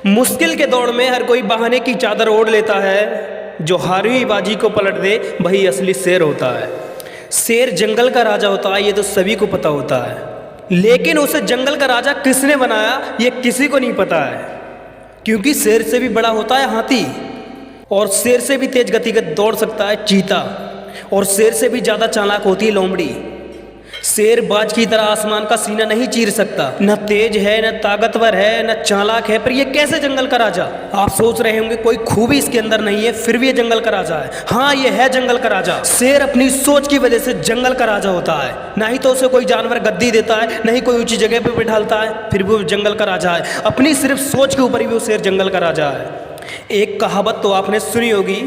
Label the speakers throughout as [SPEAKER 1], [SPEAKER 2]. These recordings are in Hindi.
[SPEAKER 1] मुश्किल के दौर में हर कोई बहाने की चादर ओढ़ लेता है, जो हारी हुई बाजी को पलट दे वही असली शेर होता है। शेर जंगल का राजा होता है, ये तो सभी को पता होता है, लेकिन उसे जंगल का राजा किसने बनाया ये किसी को नहीं पता है। क्योंकि शेर से भी बड़ा होता है हाथी, और शेर से भी तेज गति का दौड़ सकता है चीता, और शेर से भी ज़्यादा चालाक होती है लोमड़ी। शेर बाज की तरह आसमान का सीना नहीं चीर सकता, न तेज है, न ताकतवर है, न चालाक है, पर ये कैसे जंगल का राजा? आप सोच रहे होंगे कोई खूबी इसके अंदर नहीं है, फिर भी ये जंगल का राजा है। हाँ, ये है जंगल का राजा। शेर अपनी सोच की वजह से जंगल का राजा होता है। ना ही तो उसे कोई जानवर गद्दी देता है, नहीं कोई ऊंची जगह पर बिठालता है, फिर भी वो जंगल का राजा है। अपनी सिर्फ सोच के ऊपर ही वो शेर जंगल का राजा है। एक कहावत तो आपने सुनी होगी,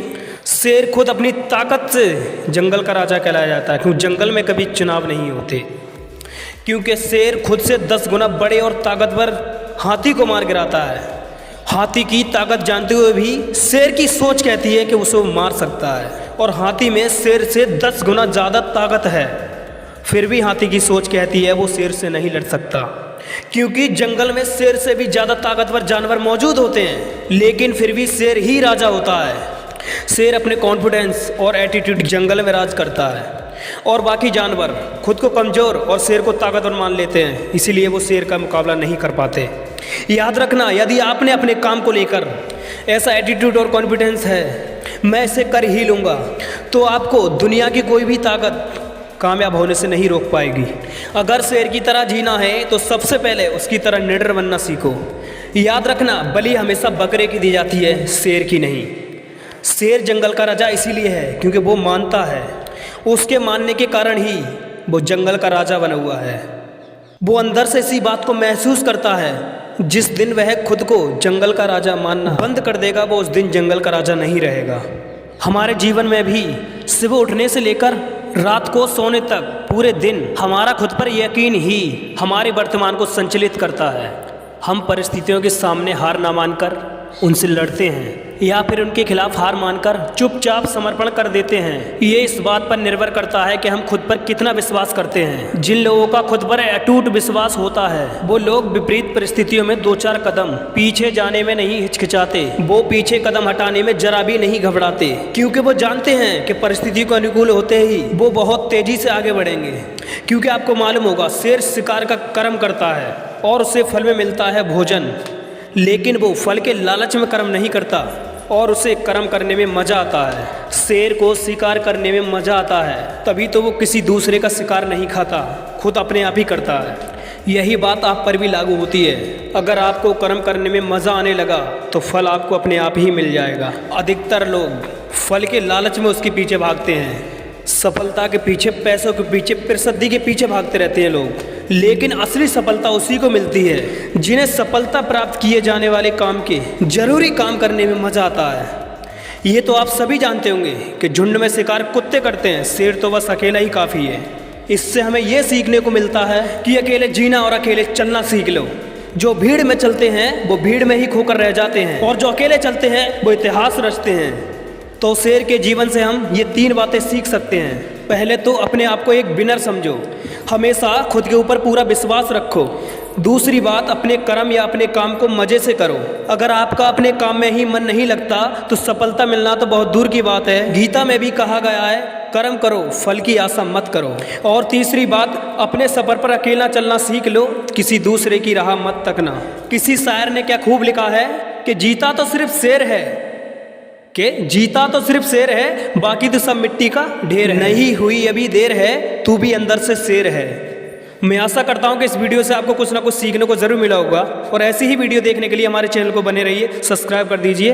[SPEAKER 1] शेर खुद अपनी ताकत से जंगल का राजा कहलाया जाता है। क्योंकि जंगल में कभी चुनाव नहीं होते, क्योंकि शेर खुद से 10 गुना बड़े और ताकतवर हाथी को मार गिराता है। हाथी की ताकत जानते हुए भी शेर की सोच कहती है कि उसे मार सकता है, और हाथी में शेर से 10 गुना ज़्यादा ताकत है। फिर भी हाथी की सोच कहती है वो शेर से नहीं लड़ सकता, क्योंकि जंगल में शेर से भी ज़्यादा ताकतवर जानवर मौजूद होते हैं, लेकिन फिर भी शेर ही राजा होता है। शेर अपने कॉन्फिडेंस और एटीट्यूड जंगल में राज करता है, और बाकी जानवर खुद को कमज़ोर और शेर को ताकतवर मान लेते हैं, इसीलिए वो शेर का मुकाबला नहीं कर पाते। याद रखना, यदि आपने अपने काम को लेकर ऐसा एटीट्यूड और कॉन्फिडेंस है, मैं इसे कर ही लूँगा, तो आपको दुनिया की कोई भी ताकत कामयाब होने से नहीं रोक पाएगी। अगर शेर की तरह जीना है तो सबसे पहले उसकी तरह निडर बनना सीखो। याद रखना, बलि हमेशा बकरे की दी जाती है, शेर की नहीं। शेर जंगल का राजा इसीलिए है क्योंकि वो मानता है, उसके मानने के कारण ही वो जंगल का राजा बना हुआ है। वो अंदर से इसी बात को महसूस करता है, जिस दिन वह खुद को जंगल का राजा मानना बंद कर देगा, वो उस दिन जंगल का राजा नहीं रहेगा। हमारे जीवन में भी सुबह उठने से लेकर रात को सोने तक पूरे दिन हमारा खुद पर यकीन ही हमारे वर्तमान को संचालित करता है। हम परिस्थितियों के सामने हार ना मानकर उनसे लड़ते हैं, या फिर उनके खिलाफ हार मानकर चुपचाप समर्पण कर देते हैं। ये इस बात पर निर्भर करता है कि हम खुद पर कितना विश्वास करते हैं। जिन लोगों का खुद पर अटूट विश्वास होता है, वो लोग विपरीत परिस्थितियों में 2-4 कदम पीछे जाने में नहीं हिचकिचाते, वो पीछे कदम हटाने में जरा भी नहीं घबराते, क्योंकि वो जानते हैं कि परिस्थिति को अनुकूल होते ही वो बहुत तेजी से आगे बढ़ेंगे। क्योंकि आपको मालूम होगा, शेर शिकार का कर्म करता है और उसे फल में मिलता है भोजन, लेकिन वो फल के लालच में कर्म नहीं करता, और उसे कर्म करने में मज़ा आता है। शेर को शिकार करने में मज़ा आता है, तभी तो वो किसी दूसरे का शिकार नहीं खाता, खुद अपने आप ही करता है। यही बात आप पर भी लागू होती है। अगर आपको कर्म करने में मज़ा आने लगा तो फल आपको अपने आप ही मिल जाएगा। अधिकतर लोग फल के लालच में उसके पीछे भागते हैं, सफलता के पीछे, पैसों के पीछे, प्रसिद्धि के पीछे भागते रहते हैं लोग, लेकिन असली सफलता उसी को मिलती है जिन्हें सफलता प्राप्त किए जाने वाले काम के जरूरी काम करने में मज़ा आता है। ये तो आप सभी जानते होंगे कि झुंड में शिकार कुत्ते करते हैं, शेर तो बस अकेला ही काफ़ी है। इससे हमें ये सीखने को मिलता है कि अकेले जीना और अकेले चलना सीख लो। जो भीड़ में चलते हैं वो भीड़ में ही खोकर रह जाते हैं, और जो अकेले चलते हैं वो इतिहास रचते हैं। तो शेर के जीवन से हम ये 3 बातें सीख सकते हैं। पहले तो अपने आप को एक विनर समझो, हमेशा खुद के ऊपर पूरा विश्वास रखो। दूसरी बात, अपने कर्म या अपने काम को मज़े से करो। अगर आपका अपने काम में ही मन नहीं लगता तो सफलता मिलना तो बहुत दूर की बात है। गीता में भी कहा गया है, कर्म करो, फल की आशा मत करो। और तीसरी बात, अपने सफ़र पर अकेला चलना सीख लो, किसी दूसरे की राह मत तकना। किसी शायर ने क्या खूब लिखा है कि जीता तो सिर्फ शेर है, बाकी तो सब मिट्टी का ढेर है। नहीं हुई अभी देर है, तू भी अंदर से शेर है। मैं आशा करता हूं कि इस वीडियो से आपको कुछ ना कुछ सीखने को ज़रूर मिला होगा, और ऐसी ही वीडियो देखने के लिए हमारे चैनल को बने रहिए, सब्सक्राइब कर दीजिए।